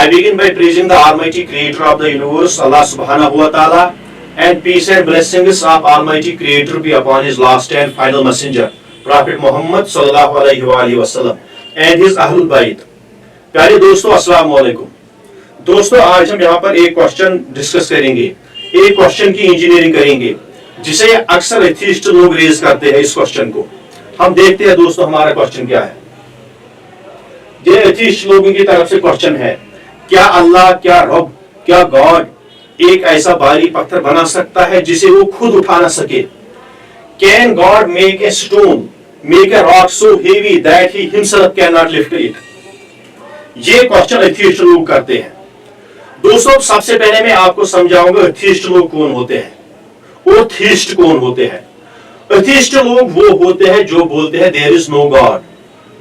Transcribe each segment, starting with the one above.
I begin by praising the Almighty Creator of the universe, Allah Subhanahu wa Taala, and peace and blessings of Almighty Creator be upon His last and final messenger, Prophet Muhammad Sallallahu Alaihi Wasallam, and his Ahlul Bayt. प्यारे दोस्तों, अस्सलाम वालेकुम। दोस्तों, आज हम यहाँ पर एक क्वेश्चन डिस्कस करेंगे, एक क्वेश्चन की इंजीनियरिंग करेंगे, जिसे अक्सर एथिस्ट लोग रेज करते हैं। इस क्वेश्चन को हम देखते हैं। दोस्तों, हमारा क्वेश्चन क्या है? ये एथिस्ट लोगों की तरफ से क्वेश्चन है, क्या अल्लाह, क्या रब, क्या गॉड एक ऐसा भारी पत्थर बना सकता है जिसे वो खुद उठा ना सके? Can God make a stone, make a rock so heavy that he himself can not lift it? ये क्वेश्चन एथिस्ट लोग करते हैं। दोस्तों, सबसे पहले मैं आपको समझाऊंगा एथिस्ट लोग कौन होते हैं और थीस्ट कौन होते हैं। एथिस्ट लोग वो होते हैं जो बोलते हैं there is no God,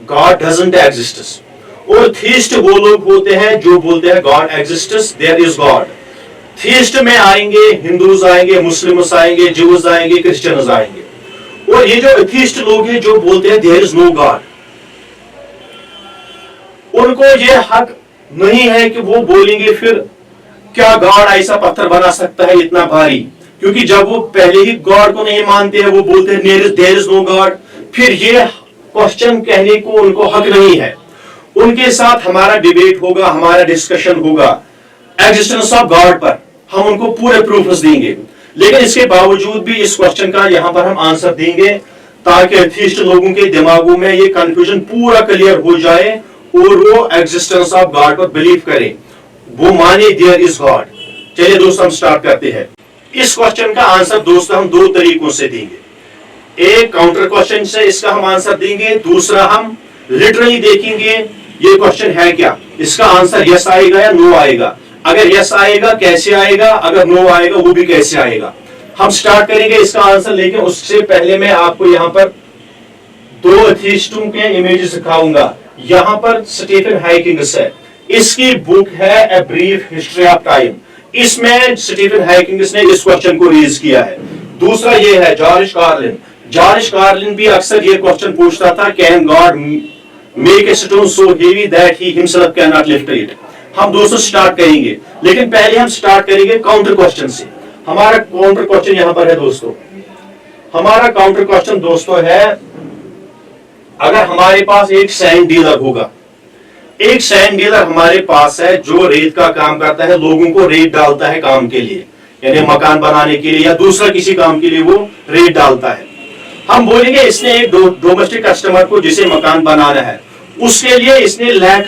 God doesn't exist. और थीस्ट वो लोग होते हैं जो बोलते हैं God exists, there is God. Theist में आएंगे हिंदूज आएंगे, मुस्लिम्स आएंगे, ज्यूज आएंगे, क्रिश्चियंस आएंगे। और ये जो एथिस्ट लोग हैं जो बोलते हैं देयर इज नो गॉड, उनको ये हक नहीं है कि वो बोलेंगे फिर क्या गॉड ऐसा पत्थर बना सकता है इतना भारी, क्योंकि जब वो पहले ही गॉड को नहीं मानते हैं, वो बोलते हैं देयर इज नो गॉड, फिर ये क्वेश्चन कहने को उनको हक नहीं है। उनके साथ हमारा डिबेट होगा, हमारा डिस्कशन होगा एग्जिस्टेंस ऑफ गॉड पर, हम उनको पूरे प्रूफ्स देंगे। लेकिन इसके बावजूद भी इस क्वेश्चन का यहां पर हम आंसर देंगे ताकि एथिस्ट लोगों के दिमागों में ये कंफ्यूजन पूरा क्लियर हो जाए और वो एग्जिस्टेंस ऑफ गॉड पर बिलीव करें, वो माने देयर इज गॉड। चलिए दोस्तों, हम स्टार्ट करते हैं। इस क्वेश्चन का आंसर दोस्तों हम दो तरीकों से देंगे। एक काउंटर क्वेश्चन से इसका हम आंसर देंगे, दूसरा हम लिटरली देखेंगे ये क्वेश्चन है क्या, इसका आंसर यस आएगा या नो आएगा। अगर यस आएगा कैसे आएगा, अगर नो आएगा वो भी कैसे आएगा। हम स्टार्ट करेंगे इसका आंसर, लेकिन उससे पहले मैं आपको यहाँ पर दो एथिस्टों के इमेजेस दिखाऊंगा। यहाँ पर स्टीफन हाइकिंग्स है, इसकी बुक है a brief history of time. इसमें स्टीफन हाइकिंग्स ने इस क्वेश्चन को रेज किया है। दूसरा ये है जॉर्ज कार्लिन। जॉर्ज कार्लिन भी अक्सर ये क्वेश्चन पूछता था, can God make a stone so heavy that he himself can not lift it. हम दोस्तों स्टार्ट करेंगे, लेकिन पहले हम स्टार्ट करेंगे काउंटर क्वेश्चन से। हमारा काउंटर क्वेश्चन यहां पर है दोस्तों। हमारा काउंटर क्वेश्चन दोस्तों है, अगर हमारे पास एक सैंड डीलर होगा, एक सैंड डीलर हमारे पास है जो रेत का काम करता है, लोगों को रेत डालता है काम के लिए, यानी मकान बनाने के लिए या दूसरा किसी काम के लिए वो रेत डालता है। हम बोलेंगे इसने एक डोमेस्टिक कस्टमर को जिसे मकान बनाना है, उसके लिए इसने लाख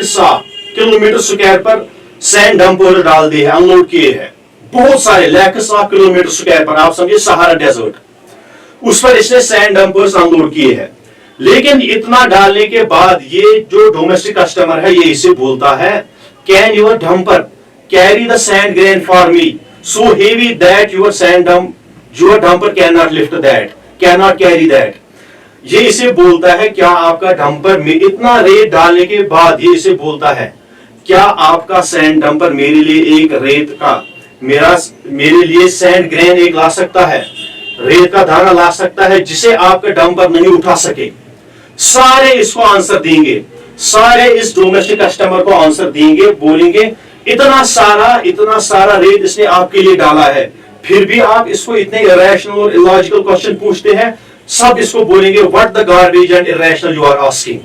किलोमीटर स्क्वायर पर सैंड डंपर डाल दिए हैं, अनलोड किए हैं, बहुत सारे लाख किलोमीटर स्क्वायर पर, आप समझिए सहारा डेजर्ट, उस पर इसने सैंड डंपर्स अनलोड किए हैं। लेकिन इतना डालने के बाद ये जो डोमेस्टिक कस्टमर है ये इसे बोलता है, can your dumper carry the sand grain for me so heavy that your dumper can not lift that, can not carry that. ये इसे बोलता है, क्या आपका डंपर में इतना रेत डालने के बाद ये इसे बोलता है, क्या आपका सैंड डंपर मेरे लिए एक रेत का मेरे लिए सैंड ग्रेन एक ला सकता है, रेत का दाना ला सकता है जिसे आपका डंपर नहीं उठा सके? सारे इसको आंसर देंगे, सारे इस डोमेस्टिक कस्टमर को आंसर देंगे, बोलेंगे इतना सारा रेत इसने आपके लिए डाला है, फिर भी आप इसको इतने इरेशनल और इलॉजिकल क्वेश्चन पूछते हैं। सब इसको बोलेंगे what the garbage and irrational you are asking.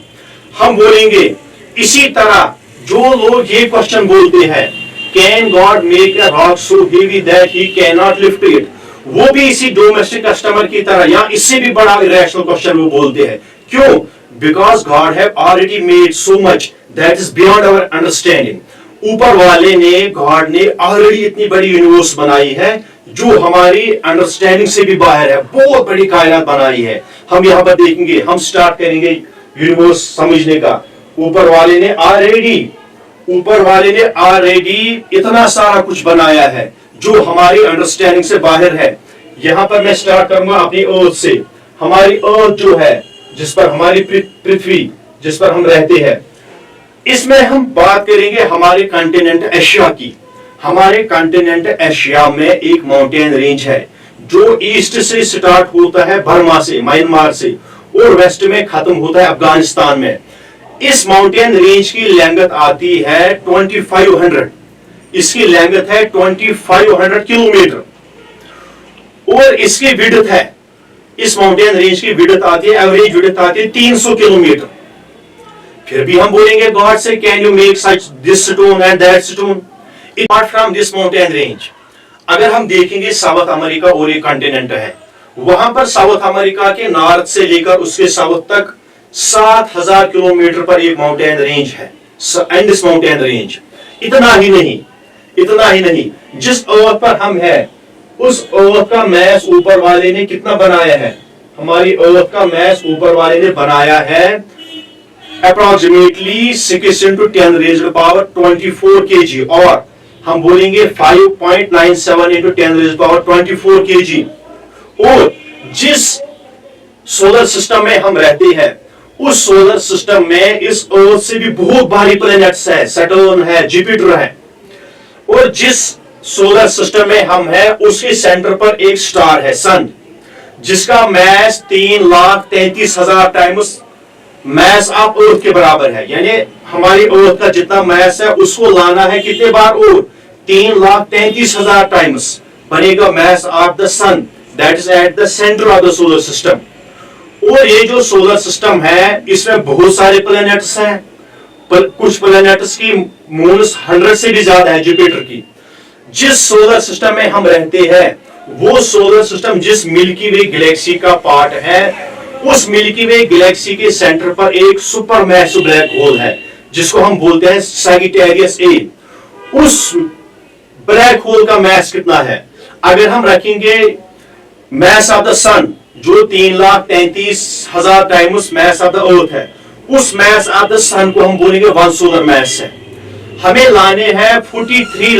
हम बोलेंगे इसी तरह जो लोग ये क्वेश्चन बोलते हैं, can God make a rock so heavy that he can not lift it, वो भी इसी डोमेस्टिक कस्टमर की तरह या इससे भी बड़ा इरेशनल क्वेश्चन वो बोलते हैं। क्यों? Because God have already made so much that is beyond our understanding. ऊपर वाले ने, गॉड ने ऑलरेडी इतनी बड़ी यूनिवर्स बनाई है जो हमारी अंडरस्टैंडिंग से भी बाहर है, बहुत बड़ी कायनात बनाई है। हम यहाँ पर देखेंगे, हम स्टार्ट करेंगे यूनिवर्स समझने का। ऊपर वाले ने ऑलरेडी इतना सारा कुछ बनाया है जो हमारी अंडरस्टैंडिंग से बाहर है। यहां पर मैं स्टार्ट करूंगा अपनी अर्थ से। हमारी अर्थ जो है, जिस पर हमारी पृथ्वी, जिस पर हम रहते हैं, इसमें हम बात करेंगे हमारे कॉन्टिनेंट एशिया की। हमारे कॉन्टिनेंट एशिया में एक माउंटेन रेंज है जो ईस्ट से स्टार्ट होता है बर्मा से, म्यांमार से, और वेस्ट में खत्म होता है अफगानिस्तान में। इस माउंटेन रेंज की लेंथ आती है 2500, इसकी लेंथ है 2500 किलोमीटर, और इसकी विड्थ है, इस माउंटेन रेंज की विड्थ आती है, एवरेज विड्थ आती है 300 किलोमीटर। फिर भी हम बोलेंगे गॉड से, can you make such this stone and that stone apart from this mountain range. अगर हम देखेंगे साउथ अमेरिका और एक कॉन्टिनेंट है, वहां पर साउथ अमेरिका के नॉर्थ से लेकर उसके साउथ तक 7000 किलोमीटर पर एक माउंटेन रेंज है, एंडिस माउंटेन रेंज। इतना ही नहीं, जिस अर्थ पर हम है उस अर्थ का मैस ऊपर वाले ने कितना बनाया है, हमारी अर्थ का मैस ऊपर वाले ने बनाया है approximately 6 into 10 raised power 24 kg, और हम बोलेंगे 5.97 into 10 raised power 24 kg। और जिस सोलर सिस्टम में हम रहते हैं, उस सोलर सिस्टम में इस अर्थ से भी बहुत भारी प्लैनेट्स है, सैटर्न है, जुपिटर है, और जिस सोलर सिस्टम में हम है उसके सेंटर पर एक स्टार है, सन, जिसका mass 3,33,000 times mass of earth के बराबर है। यानी हमारी अर्थ का जितना मैस है उसको लाना है कितने बार, और 3,33,000 टाइम्स बनेगा mass of the sun, that is at the centre of the solar system. और ये जो सोलर सिस्टम है इसमें बहुत सारे प्लैनेट्स हैं, कुछ प्लैनेट्स की मून्स 100 से भी ज्यादा है जुपिटर की। जिस सोलर सिस्टम में हम रहते हैं वो सोलर सिस्टम जिस मिल्की वे गैलेक्सी का पार्ट है, उस मिल्की वे गैलेक्सी के सेंटर पर एक सुपर मैसिव ब्लैक होल है जिसको हम बोलते हैं सैजिटेरियस ए। उस ब्लैक होल का मैस कितना है, अगर हम रखेंगे मैस ऑफ द सन जो 3,33,000 times mass of the earth है, उस मैस ऑफ द सन को हम बोलेंगे 1 सोलर मैस है। हमें लाने हैं 43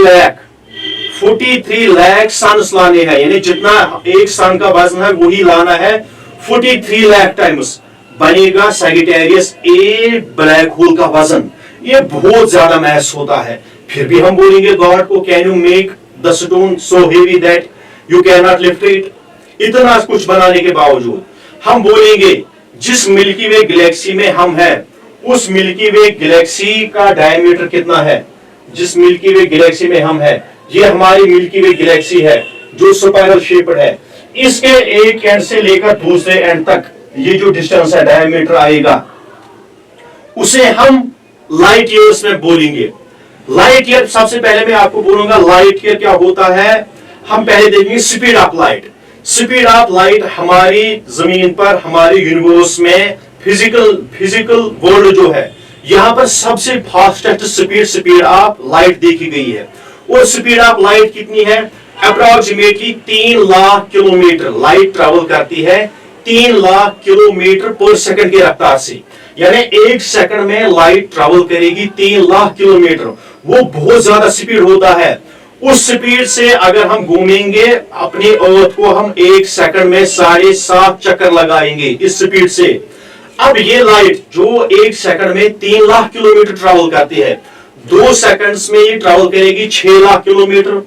लाख सन्स लाने हैं, यानी जितना एक सन का वजन है वही लाना है 43 लाख टाइम्स, बनेगा सैजिटेरियस ए ब्लैक होल का वजन। ये बहुत ज्यादा मैस होता है। फिर भी हम बोलेंगे गॉड को, can you make the stone so heavy that you can not lift it. इतना कुछ बनाने के बावजूद हम बोलेंगे जिस मिल्की वे गैलेक्सी में हम हैं, उस मिल्की वे गैलेक्सी का डायमीटर कितना है, जिस मिल्की वे गैलेक्सी में हम हैं, ये हमारी मिल्की वे गैलेक्सी है जो स्पाइरल शेप्ड है। इसके एक एंड से लेकर दूसरे एंड तक ये जो डिस्टेंस है, डायमीटर आएगा, उसे हम लाइट ईयर्स में बोलेंगे। लाइट ईयर, सबसे पहले मैं आपको बोलूंगा लाइट ईयर क्या होता है। हम पहले देखेंगे speed of light. Speed of light हमारी जमीन पर, हमारे यूनिवर्स में फिजिकल वर्ल्ड जो है, यहां पर सबसे फास्टेस्ट स्पीड ऑफ लाइट देखी गई है। और स्पीड ऑफ लाइट कितनी है, approximately 3 lakh kilometre light travel करती है, 3 लाख किलोमीटर पर सेकंड की रफ्तार से। यानी एक सेकंड में लाइट ट्रेवल करेगी 3 लाख किलोमीटर। वो बहुत ज्यादा स्पीड होता है। उस स्पीड से अगर हम घूमेंगे अपने अर्थ को, हम एक सेकंड में 7.5 चक्कर लगाएंगे इस स्पीड से। अब ये लाइट जो एक सेकंड में 3 लाख किलोमीटर ट्रेवल करती है, 2 सेकंड्स में ये ट्रेवल करेगी 6 लाख किलोमीटर,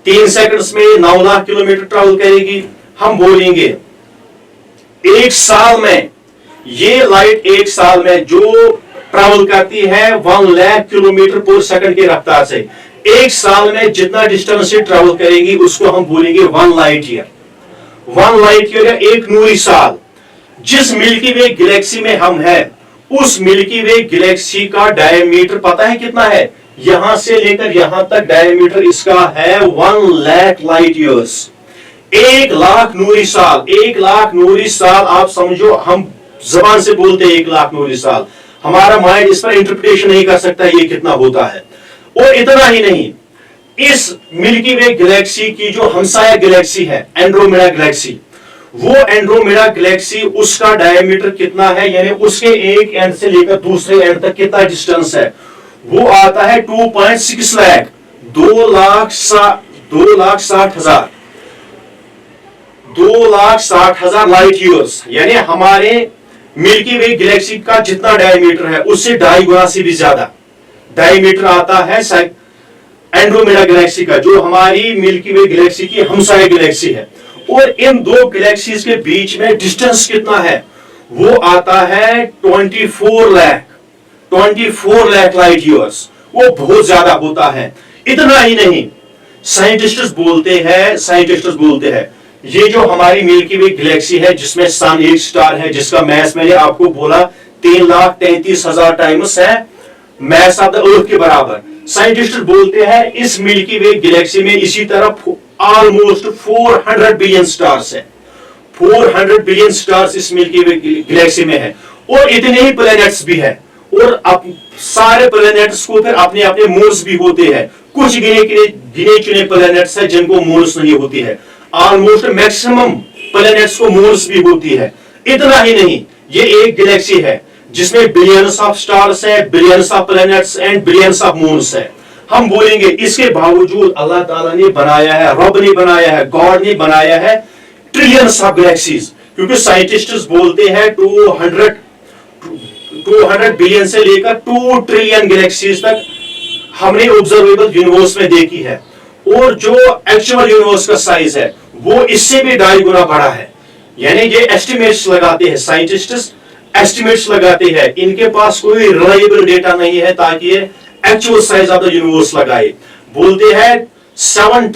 3 सेकंड्स में 9 लाख किलोमीटर ट्रेवल करेगी। हम बोलेंगे एक साल में ये लाइट, एक साल में जो ट्रेवल करती है 1 लाख किलोमीटर पर सेकंड की रफ्तार से, एक साल में जितना डिस्टेंस से ट्रेवल करेगी उसको हम बोलेंगे 1 लाइट ईयर। 1 लाइट ईयर है एक नूरी साल। जिस मिल्की वे गैलेक्सी में हम हैं, उस मिल्की वे गैलेक्सी का डायमीटर पता है कितना है, यहां से लेकर यहां तक डायमीटर इसका है 1 लाख लाइट ईयर्स। 1 लाख नूरी साल। 1 लाख नूरी साल आप समझो, हम जबान से बोलते हैं 1 लाख नूरी साल, हमारा माइंड इस पर इंटरप्रिटेशन नहीं कर सकता ये कितना होता है। और इतना ही नहीं, इस मिल्की वे गैलेक्सी की जो हमसाया गैलेक्सी है एंड्रोमेडा गैलेक्सी, वो एंड्रोमेडा गैलेक्सी उसका डायमीटर कितना है, यानी उसके एक एंड से लेकर दूसरे एंड तक कितना डिस्टेंस है, वो आता है 2.6 लाख, 2,60,000 लाइट ईयर्स। यानी हमारे मिल्की वे गैलेक्सी का जितना डायमीटर है उससे 2.5 गुना से भी ज्यादा डायमीटर आता है एंड्रोमेडा गैलेक्सी का, जो हमारी मिल्की वे गैलेक्सी की हमसाया गैलेक्सी है। और इन दो गैलेक्सीज के बीच में डिस्टेंस कितना है, वो आता है 24 लाख 24 लाख लाइट ईयर्स, वो बहुत ज्यादा होता है। इतना ही नहीं, साइंटिस्ट्स बोलते हैं ये जो हमारी मिल्की वे गैलेक्सी है, जिसमें सन एक स्टार है, जिसका मैस मैंने आपको बोला 3,33,000 टाइम्स है मैस ऑफ द अर्थ के बराबर। साइंटिस्ट बोलते हैं इस मिल्की वे गैलेक्सी में इसी तरह ऑलमोस्ट 400 बिलियन स्टार्स है। 400 बिलियन स्टार्स इस मिल्की वे गैलेक्सी में है, और इतने ही प्लैनेट्स भी है, और सारे प्लैनेट्स को फिर अपने अपने मून्स भी होते हैं। कुछ गिने चुने प्लैनेट्स है जिनको मून्स नहीं होती है, ऑलमोस्ट मैक्सिमम प्लैनेट्स को मून्स भी होती है। इतना ही नहीं, ये एक गैलेक्सी है जिसमें बिलियंस ऑफ स्टार्स है, billions of planets and billions of moons है। हम बोलेंगे इसके बावजूद अल्लाह ताला ने बनाया है, रब ने बनाया है, गॉड ने बनाया है ट्रिलियंस ऑफ गैलेक्सीज, क्योंकि साइंटिस्ट्स बोलते हैं 200 बिलियन से लेकर 2 ट्रिलियन गैलेक्सीज तक हमने ऑब्जर्वेबल यूनिवर्स में देखी है, और जो एक्चुअल यूनिवर्स का साइज है वो इससे भी 2.5 गुना बड़ा है। यानी ये एस्टिमेट्स लगाते हैं, साइंटिस्ट्स एस्टिमेट्स लगाते हैं, इनके पास कोई रिलायबल डेटा नहीं है ताकि ये actual size of the universe लगाए। बोलते हैं 7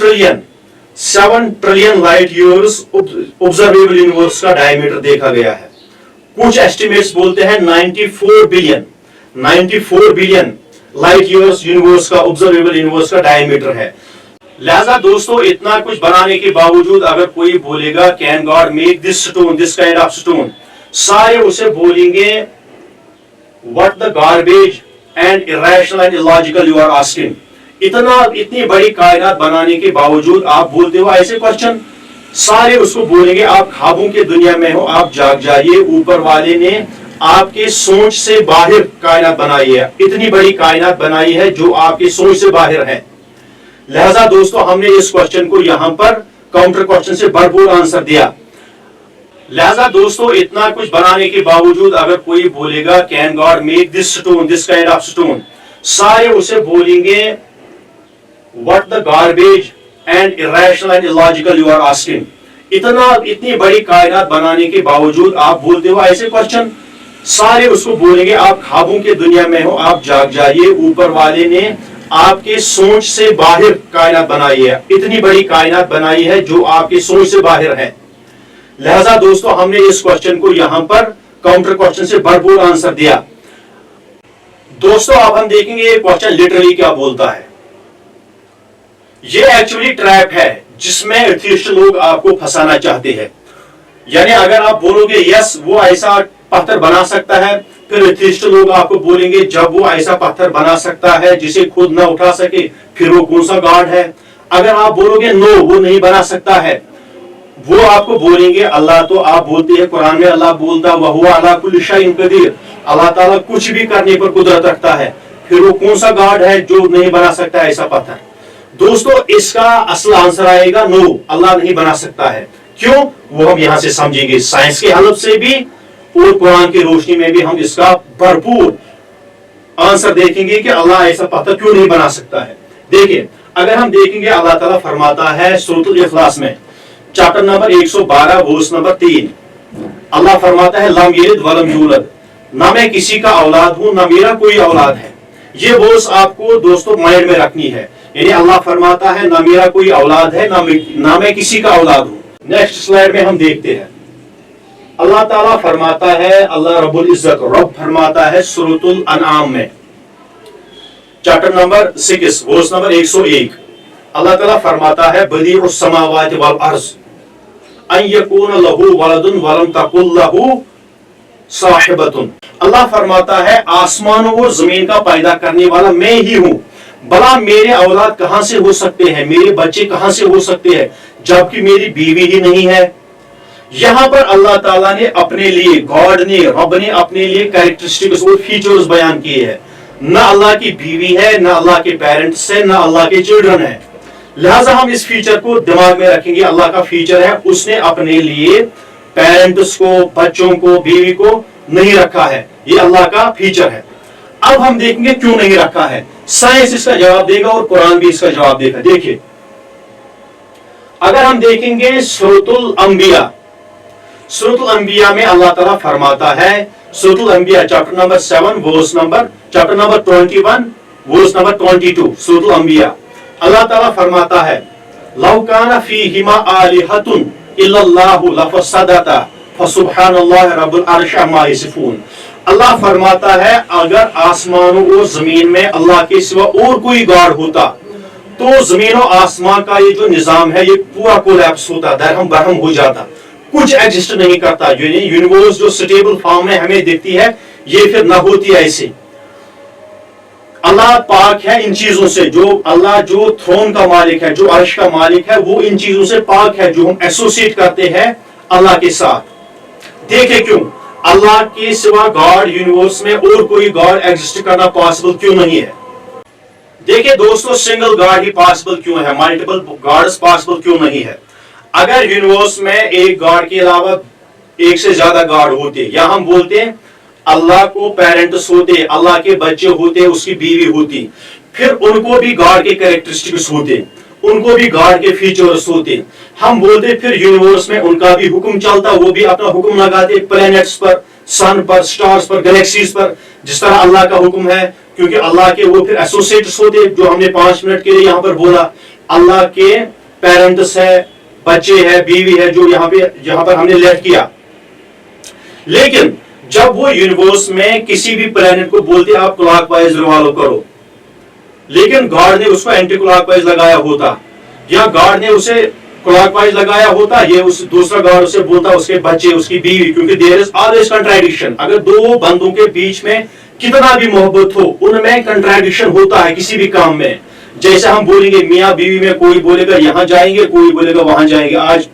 trillion light years observable universe का डायमीटर देखा गया है। कुछ एस्टिमेट्स बोलते हैं 94 बिलियन लाइट ईयर्स यूनिवर्स का ऑब्जर्वेबल यूनिवर्स का डायमीटर है। लिहाजा दोस्तों, इतना कुछ बनाने के बावजूद अगर कोई बोलेगा can God make this stone, this kind of stone, सारे उसे बोलेंगे what the garbage and irrational and illogical you are asking. इतनी बड़ी कायनात बनाने के बावजूद आप बोलते हो ऐसे क्वेश्चन। सारे उसको बोलेंगे आप ख्वाबों की दुनिया में हो, आप जाग जाइए, ऊपर वाले ने आपके सोच से बाहर कायनात बनाई है, इतनी बड़ी कायनात बनाई है जो आपकी सोच से बाहर है। लिहाजा दोस्तों, हमने इस क्वेश्चन को यहां पर काउंटर क्वेश्चन से भरपूर आंसर दिया। लिहाजा दोस्तों, इतना कुछ बनाने के बावजूद अगर कोई बोलेगा can God make this stone, this kind of stone, सारे उसे बोलेंगे what the garbage and irrational and illogical you are asking. इतनी बड़ी कायनात बनाने के बावजूद आप बोलते हो ऐसे क्वेश्चन। सारे उसको बोलेंगे आप ख्वाबों की दुनिया में हो, आप जाग जाइए, ऊपर वाले ने आपके सोच से बाहर कायनात बनाई है, इतनी बड़ी कायनात बनाई है जो आपकी सोच से बाहर है। लिहाजा दोस्तों, हमने इस क्वेश्चन को यहां पर काउंटर क्वेश्चन से भरपूर आंसर दिया। दोस्तों, अब हम देखेंगे ये क्वेश्चन लिटरली क्या बोलता है। ये एक्चुअली ट्रैप है जिसमें एथियस्ट लोग आपको फंसाना चाहते हैं। यानी अगर आप बोलोगे यस वो ऐसा पत्थर बना सकता है, फिर एथियस्ट लोग आपको बोलेंगे जब वो ऐसा पत्थर बना सकता है जिसे खुद ना उठा सके, फिर वो कौन सा गॉड है। अगर आप बोलोगे नो वो नहीं बना सकता है, वो आपको बोलेंगे अल्लाह, तो आप बोलते हैं कुरान में अल्लाह बोलता वहुवा अला कुल्लि शैइन कदीर, अल्लाह ताला कुछ भी करने पर कुदरत रखता है, फिर वो कौन सा गॉड है जो नहीं बना सकता ऐसा पत्थर। दोस्तों, इसका असल आंसर आएगा नो, अल्लाह नहीं बना सकता है। क्यों, वो हम यहां से समझेंगे, साइंस के हलब से भी और कुरान की रोशनी में भी हम इसका भरपूर आंसर देखेंगे कि अल्लाह ऐसा पत्थर क्यों नहीं बना सकता है। देखिए, अगर हम देखेंगे अल्लाह ताला फरमाता है सूरह इखलास में चैप्टर नंबर 112 वर्स नंबर 3, अल्लाह फरमाता है लम यलिद वलम यूलद, ना मैं किसी का औलाद हूं ना मेरा कोई औलाद है। ये वर्स आपको दोस्तों माइंड में रखनी है। यानी अल्लाह फरमाता है ना मेरा कोई औलाद है ना मैं किसी का औलाद हूं। नेक्स्ट स्लाइड में हम देखते हैं अल्लाह ताला फरमाता है, अल्लाह रब्बुल इज्जत रब फरमाता है सूरतुल अनआम में चैप्टर नंबर 6 वर्स नंबर 101, अल्लाह ताला फरमाता है बदीउस समावाति वल अर्ज़ अन यकून लहू वलदुन वलम तकुल लहू साहिबतुन। अल्लाह फरमाता है आसमानों और जमीन का पैदा करने वाला मैं ही हूं, भला मेरे औलाद कहां से हो सकते हैं, मेरे बच्चे कहां से हो सकते हैं जबकि मेरी बीवी ही नहीं है। यहां पर अल्लाह ताला ने अपने लिए, गॉड ने, रब ने अपने लिए कैरेक्टरिस्टिक्स और फीचर्स बयान किए हैं। ना अल्लाह की बीवी है, ना अल्लाह के पेरेंट्स है, ना अल्लाह के चिल्ड्रन है। लिहाजा हम इस फीचर को दिमाग में रखेंगे, अल्लाह का फीचर है, उसने अपने लिए पेरेंट्स को, बच्चों को, बीवी को नहीं रखा है, ये अल्लाह का फीचर है। अब हम देखेंगे क्यों नहीं रखा है। साइंस इसका जवाब देगा और कुरान भी इसका जवाब देगा। देखिए, अगर हम देखेंगे सूरतुल अंबिया में अल्लाह ताला फरमाता है, सूरतुल अंबिया chapter number 7 verse number chapter number 21 verse number 22 सूरह अंबिया। अल्लाह ताला फरमाता है लौ काना फीहिमा आलिहतुन इल्लल्लाहु लफसदता फसुब्हानल्लाहि रब्बिल अर्शि अम्मा यसिफून। अल्लाह फरमाता है अगर आसमानों और जमीन में अल्लाह के सिवा और कोई गॉड होता तो जमीन और आसमान का ये जो निजाम है ये पूरा कोलैप्स होता, दरहम बरहम हो जाता, कुछ एग्जिस्ट नहीं करता। यूनिवर्स जो स्टेबल फॉर्म में हमें दिखती है ये फिर न होती ऐसे। अल्लाह पाक है इन चीजों से, जो अल्लाह जो थ्रोन का मालिक है, जो अर्श का मालिक है, वो इन चीजों से पाक है जो हम एसोसिएट करते हैं अल्लाह के साथ। देखे क्यों अल्लाह के सिवा गॉड यूनिवर्स में और कोई गॉड एग्जिस्ट करना पॉसिबल क्यों नहीं है। देखिए दोस्तों सिंगल गॉड ही पॉसिबल क्यों है, मल्टीपल गॉड्स पॉसिबल क्यों नहीं है। अगर यूनिवर्स में एक गॉड के अलावा एक से ज्यादा गॉड होते, या हम बोलते हैं अल्लाह को पेरेंट्स होते, अल्लाह के बच्चे होते, उसकी बीवी होती, फिर उनको भी गॉड के कैरेक्टरिस्टिक्स होते, उनको भी गॉड के फीचर्स होते, हम बोलते फिर यूनिवर्स में उनका भी हुक्म चलता, वो भी अपना हुक्म लगाते प्लैनेट्स पर, सन पर, स्टार्स पर, गैलेक्सीज पर, जिस तरह अल्लाह का हुक्म है। क्योंकि अल्लाह के वो फिर एसोसिएट्स होते, जो हमने 5 मिनट के लिए यहाँ पर बोला, अल्लाह के पेरेंट्स है, बच्चे है, बीवी है, जो यहाँ पर हमने लेट किया। लेकिन जब वो यूनिवर्स में किसी भी प्लैनेट को बोलते आप क्लॉकवाइज रिवॉल्व करो, लेकिन गॉड ने उसको एंटी क्लॉकवाइज लगाया होता, या गॉड ने उसे क्लॉकवाइज लगाया होता, ये उस दूसरा गॉड उसे बोलता उसके बच्चे, उसकी बीवी, क्योंकि देयर इज ऑलवेज कंट्राडिक्शन। अगर दो बंदों के बीच में कितना भी मोहब्बत हो, उनमें कंट्राडिक्शन होता है किसी भी काम में। जैसे हम बोलेंगे मियाँ बीवी में, कोई बोलेगा यहां जाएंगे, कोई बोलेगा वहां जाएंगे, आज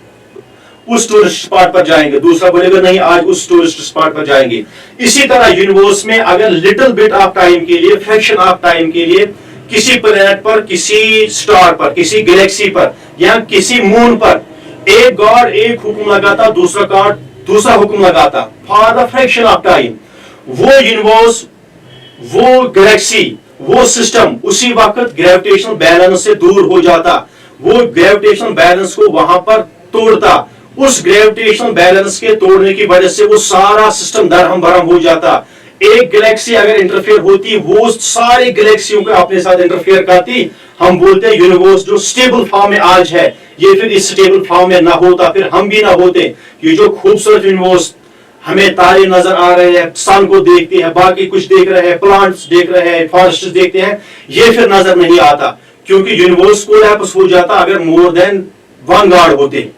उस टूरिस्ट स्पॉट पर जाएंगे, दूसरा बोलेगा नहीं आज उस टूरिस्ट स्पॉट पर जाएंगे। इसी तरह यूनिवर्स में अगर लिटिल बिट ऑफ टाइम के लिए, फ्रैक्शन ऑफ टाइम के लिए किसी प्लैनेट पर, किसी स्टार पर, किसी गैलेक्सी पर या किसी मून पर एक गॉड एक हुक्म लगाता, दूसरा गॉड दूसरा हुक्म लगाता for the fraction of time, वो यूनिवर्स, वो गैलेक्सी, वो सिस्टम उसी वक्त ग्रेविटेशनल बैलेंस से दूर हो जाता, वो ग्रेविटेशनल बैलेंस को वहां पर तोड़ता। उस ग्रेविटेशनल बैलेंस के तोड़ने की वजह से वो सारा सिस्टम दरहम बरहम हो जाता। एक गैलेक्सी अगर इंटरफेयर होती, वो सारे गैलेक्सियों को अपने साथ इंटरफेयर करती। हम बोलते हैं यूनिवर्स जो स्टेबल फॉर्म में आज है, ये फिर इस स्टेबल फॉर्म में ना होता, फिर हम भी ना होते। ये जो खूबसूरत यूनिवर्स, हमें तारे नजर आ रहे हैं, सन को देखते हैं, बाकी कुछ देख रहे हैं, प्लांट्स देख रहे हैं, फॉरेस्ट देखते हैं, ये फिर नजर नहीं आता, क्योंकि यूनिवर्स कोलैप्स हो जाता अगर मोर देन वन गॉड होते।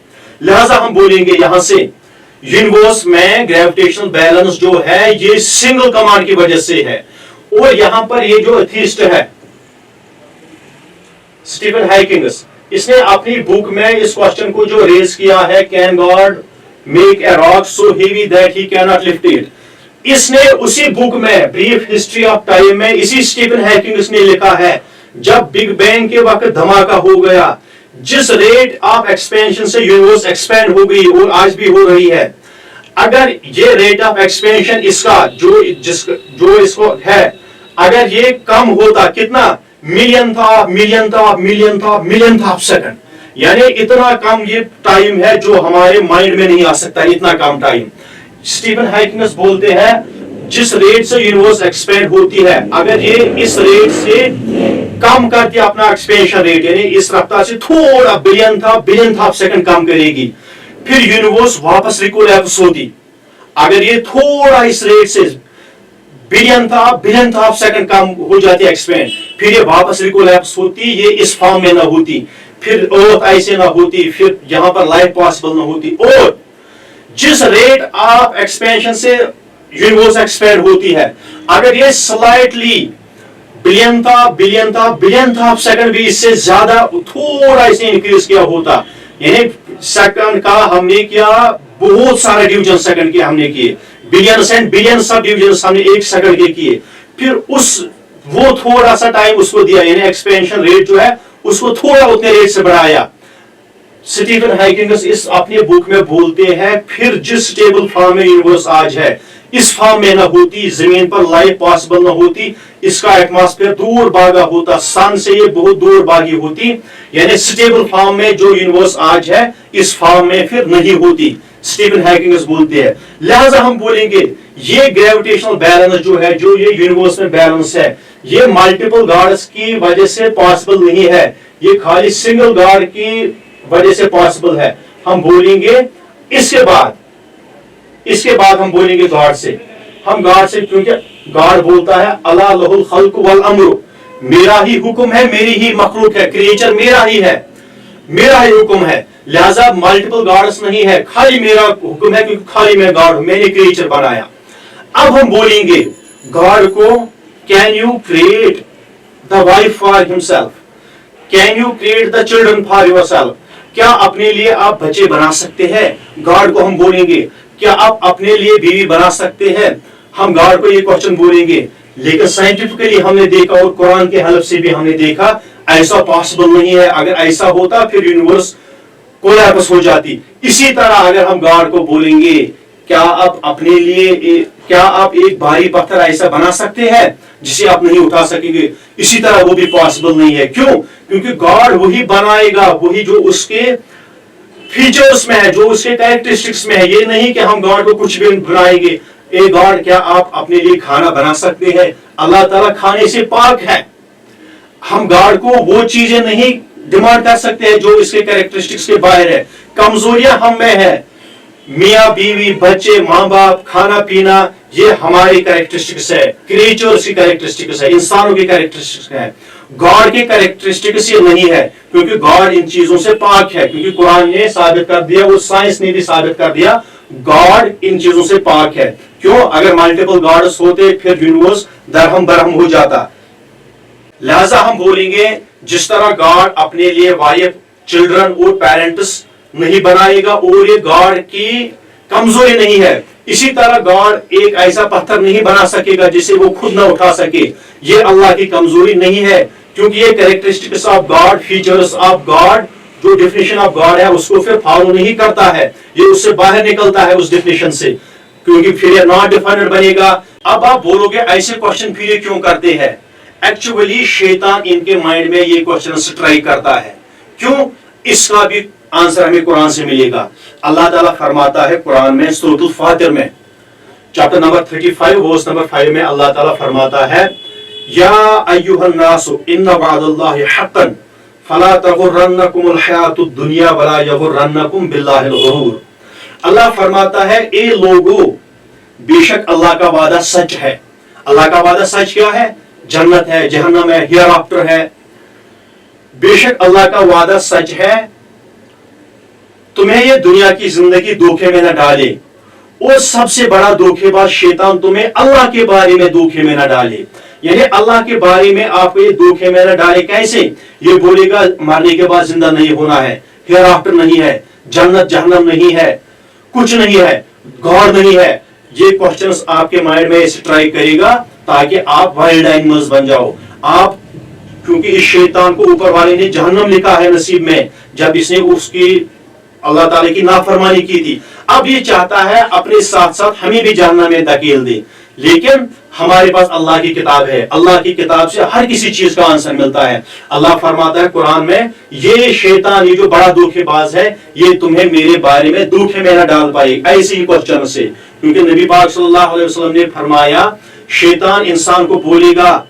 लिहाजा हम बोलेंगे यहां से यूनिवर्स में ग्रेविटेशनल बैलेंस जो है ये सिंगल कमांड की वजह से है। और यहां पर ये जो एथिस्ट है स्टीफन हॉकिंग, इसने अपनी बुक में इस क्वेश्चन को जो रेज किया है, can God make a rock so heavy that he can not lift it, इसने उसी बुक में ब्रीफ हिस्ट्री ऑफ टाइम में इसी स्टीफन हॉकिंग ने लिखा है, जब बिग बैंग के वक्त धमाका हो गया, जिस रेट ऑफ एक्सपेंशन से यूनिवर्स एक्सपेंड हो गई और आज भी हो रही है, अगर ये रेट ऑफ एक्सपेंशन इसका जो इसको है, अगर ये कम होता, कितना मिलियन ऑफ सेकंड, यानी इतना कम ये टाइम है जो हमारे माइंड में नहीं आ सकता, इतना कम टाइम। स्टीफन हॉकिंग बोलते हैं जिस रेट से यूनिवर्स एक्सपेंड होती है, अगर ये इस रेट से कम करके अपना एक्सपेंशन रेट, यानी इस रफ्तार से थोड़ा बिलियन ऑफ सेकंड कम करेगी, फिर यूनिवर्स वापस रिकोलैप्स होती। अगर ये थोड़ा इस रेट से बिलियन ऑफ सेकंड कम हो जाती एक्सपेंड, फिर ये वापस रिकोलैप्स होती, ये इस फॉर्म में ना होती, फिर अर्थ ऐसे ना होती, फिर यहां पर लाइफ पॉसिबल ना होती। और जिस रेट ऑफ एक्सपेंशन से यूनिवर्स एक्सपेंड होती है, अगर ये स्लाइटली बिलियन ऑफ सेकंड भी इससे ज्यादा थोड़ा इसे इंक्रीज किया होता, यानी सेकंड का हमने किया बहुत सारे डिवीजन सेकंड के हमने किए, billions and billions of division हमने एक सेकंड के किए, फिर वो थोड़ा सा टाइम उसको दिया, यानी एक्सपेंशन रेट जो है उसको थोड़ा उतने रेट से बढ़ाया। स्टीफन हॉकिंग इस अपने बुक में बोलते हैं फिर जिस स्टेबल फॉर्म में यूनिवर्स आज है, इस फॉर्म में ना होती, जमीन पर लाइफ पॉसिबल ना होती, इसका एटमॉस्फेयर दूर भागा होता, सन से ये बहुत दूर भागी होती, यानी स्टेबल फॉर्म में जो यूनिवर्स आज है इस फॉर्म में फिर नहीं होती। स्टीफन हॉकिंग बोलते हैं। लिहाजा हम बोलेंगे ये ग्रेविटेशनल बैलेंस जो है, जो ये यूनिवर्स में बैलेंस है, ये मल्टीपल गॉड्स की वजह से पॉसिबल नहीं है, ये खाली सिंगल गॉड की वजह से पॉसिबल है। हम बोलेंगे इसके बाद हम बोलेंगे गॉड से, हम गॉड से, क्योंकि गॉड बोलता है अला लहुल खल्क वल अम्र, मेरा ही हुक्म है, मेरी ही मखलूक है, क्रिएचर मेरा ही है, मेरा ही हुक्म है, लिहाजा मल्टीपल गॉड्स नहीं है, खाली मेरा हुक्म है, क्योंकि खाली मैं गॉड हूं, मैंने क्रिएचर बनाया। अब हम बोलेंगे गॉड को, can you create the wife for himself, can you create the children for yourself, क्या अपने लिए आप बच्चे बना सकते हैं? गॉड को हम बोलेंगे क्या आप अपने लिए बीवी बना सकते हैं? हम गॉड को ये क्वेश्चन बोलेंगे। लेकिन साइंटिफिकली हमने देखा और कुरान के हेल्प से भी हमने देखा ऐसा पॉसिबल नहीं है। अगर ऐसा होता फिर यूनिवर्स कोलैप्स हो जाती। इसी तरह अगर हम गॉड को बोलेंगे क्या आप अपने लिए क्या आप एक भारी पत्थर ऐसा बना सकते हैं जिसे आप नहीं उठा सकेंगे, इसी तरह वो भी पॉसिबल नहीं है। क्यों? क्योंकि गॉड वही बनाएगा, वही जो उसके फीचर्स में है, जो उसके कैरेक्टरिस्टिक्स में है। ये नहीं कि हम गॉड को कुछ भी बनाएंगे। ए गॉड, क्या आप अपने लिए खाना बना सकते हैं? अल्लाह ताला खाने से पाक है। हम गॉड को वो चीजें नहीं डिमांड कर सकते हैं जो इसके कैरेक्टरिस्टिक्स के बाहर है। कमजोरियां हम में है, मियाँ बीवी, बच्चे, माँ बाप, खाना पीना, ये हमारी कैरेक्टरिस्टिक्स है, क्रिएचर्स की कैरेक्टरिस्टिक्स है, इंसानों की कैरेक्टरिस्टिक्स है। गॉड के कैरेक्टरिस्टिक्स ये नहीं है, क्योंकि गॉड इन चीजों से पाक है। क्योंकि कुरान ने साबित कर दिया, वो साइंस ने भी साबित कर दिया, गॉड इन चीजों से पाक है। क्यों? अगर मल्टीपल गॉड्स होते फिर यूनिवर्स दरहम बरहम हो जाता। लिहाजा हम बोलेंगे जिस तरह गॉड अपने लिए वाइफ, चिल्ड्रन और पेरेंट्स नहीं बनाएगा और ये गॉड की कमजोरी नहीं है, इसी तरह गॉड एक ऐसा पत्थर नहीं बना सकेगा जिसे वो खुद ना उठा सके। ये अल्लाह की कमजोरी नहीं है, क्योंकि ये characteristics of God, features of God, जो डेफिनेशन ऑफ गॉड है उसको फिर फॉलो नहीं करता है, ये उससे बाहर निकलता है उस डेफिनेशन से, क्योंकि फिर ये नॉट डिफाइंड बनेगा। अब आप बोलोगे ऐसे क्वेश्चन फिर ये क्यों करते हैं? एक्चुअली शैतान इनके माइंड में ये क्वेश्चन स्ट्राइक करता है। क्यों? इसका भी आंसर हमें कुरान से मिलेगा। अल्लाह ताला फरमाता है कुरान में सूरह फातिर में चैप्टर नंबर 35 वर्स नंबर 5 में अल्लाह ताला फरमाता है, या अय्युहन नासु इन्ना वअदल्लाहि हक़्क़न फला तगुर्रन्नकुमुल हयातुद दुनिया वला यगुर्रन्नकुम बिल्लाहिल गुरूर। अल्लाह फरमाता है, ए लोगों, बेशक अल्लाह का वादा सच है। अल्लाह का वादा सच क्या है? जन्नत है, जहन्नम है, हियर आफ्टर है। बेशक अल्लाह का वादा सच है, तुम्हें ये दुनिया की जिंदगी धोखे में न डाले, और सबसे बड़ा धोखेबाज शैतान तुम्हें अल्लाह के बारे में धोखे में न डाले। यानी अल्लाह के बारे में आपको ये धोखे में न डाले। कैसे? ये बोलेगा मरने के बाद जिंदा नहीं होना है, हियर आफ्टर नहीं है, जन्नत जहन्नम नहीं है, कुछ नहीं है, गॉड नहीं है। ये क्वेश्चंस आपके माइंड में स्ट्राइक करेगा ताकि आप वाइल्ड एनिमल्स बन जाओ। आप, क्योंकि इस शैतान को ऊपर वाले ने जहन्नम लिखा है नसीब में, जब इसने उसकी अल्लाह ताला की नाफरमानी की थी। अब ये चाहता है अपने साथ साथ हमें भी जहन्नम में धकेल दे। लेकिन हमारे पास अल्लाह की किताब है, अल्लाह की किताब से हर किसी चीज का आंसर मिलता है। अल्लाह फरमाता है कुरान में, ये शैतान, ये जो बड़ा धोखेबाज है, ये तुम्हें मेरे बारे में धोखे में न डाल पाए ऐसे ही क्वेश्चन से। क्योंकि नबी पाक सल्लल्लाहु अलैहि वसल्लम ने फरमाया, शैतान इंसान को बोलेगा,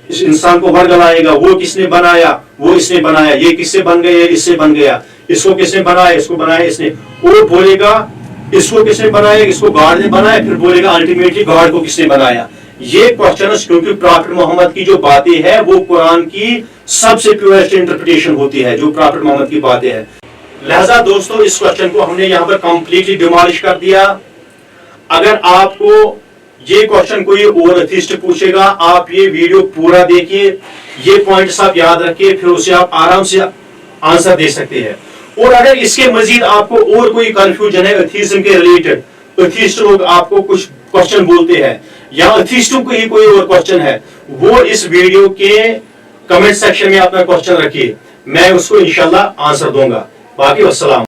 इस इंसान को वर्गलाएगा, वो किसने बनाया, वो इसने बनाया, ये किससे बन गया, इससे बन गया, इसको किसने बनाया, इसको बनाया इसने। वो बोलेगा इसको किसने बनाया, इसको गॉड ने बनाया, फिर बोलेगा अल्टीमेटली गॉड को किसने बनाया। ये क्वेश्चंस, क्योंकि प्रॉफेट मोहम्मद की जो बातें हैं वो कुरान की सबसे प्योरेस्ट इंटरप्रिटेशन होती है, जो प्रॉफेट मोहम्मद की बातें हैं। लिहाजा दोस्तों, इस क्वेश्चन को हमने यहाँ पर कंप्लीटली डिमोलिश कर दिया। अगर आपको ये क्वेश्चन कोई और एथिस्ट पूछेगा, आप ये वीडियो पूरा देखिए, ये पॉइंट्स आप याद रखिए, फिर उसे आप आराम से आंसर दे सकते हैं। और अगर इसके मजीद आपको और कोई कंफ्यूजन है एथिज्म के रिलेटेड, एथिस्ट लोग आपको कुछ क्वेश्चन बोलते हैं या एथिस्टों को ही कोई और क्वेश्चन है, वो इस वीडियो के कमेंट सेक्शन में अपना क्वेश्चन रखिए, मैं उसको इंशाल्लाह आंसर दूंगा। बाकी वस्सलाम।